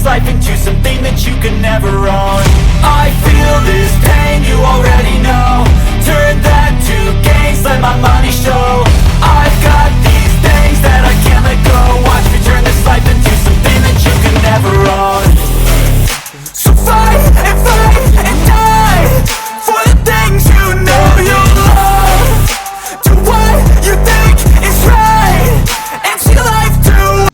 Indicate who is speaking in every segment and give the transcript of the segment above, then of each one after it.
Speaker 1: this life into something that you could never own. I feel this pain, you already know. Turn that to gains, let my money show. I've got these things that I can't let go. Watch me turn this life into something that you could never own. So fight and die for the things you know you love. Do what you think is right and see life through.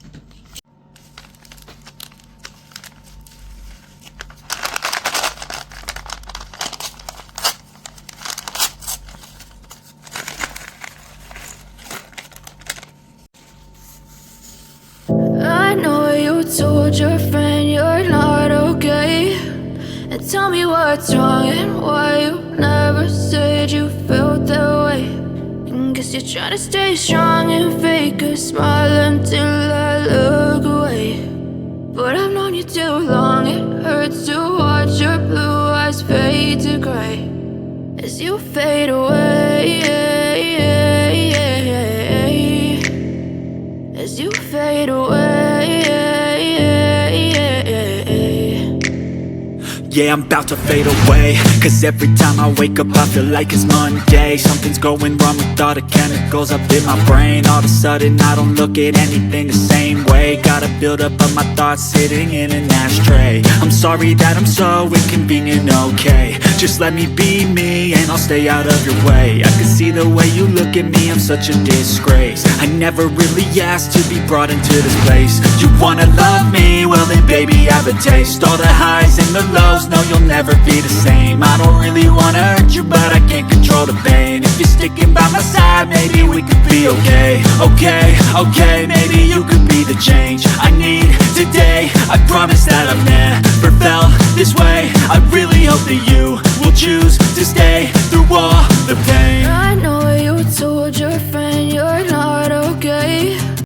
Speaker 2: I know you told your friend you're not okay, and tell me what's wrong and why you never said you felt that way. And guess you're trying to stay strong and fake a smile until I look away. But I've known you too long, it hurts to watch your blue eyes fade to gray as you fade away, as you fade away.
Speaker 1: Yeah, I'm about to fade away, cause every time I wake up I feel like it's Monday. Something's going wrong with all the chemicals up in my brain. All of a sudden I don't look at anything the same way. Gotta build up of my thoughts sitting in an ashtray. I'm sorry that I'm so inconvenient, okay. Just let me be me and I'll stay out of your way. I can see the way you look at me, I'm such a disgrace. I never really asked to be brought into this place. You wanna love me? Well then baby I have a taste. All the highs and the lows, no you'll never be the same. I don't really wanna hurt you but I can't control the pain. If you're sticking by my side maybe we could be okay. Okay, maybe you could be the change I need today. I promise that I've never felt this way. I really hope that you will choose to stay through all the pain.
Speaker 2: I know you told your friend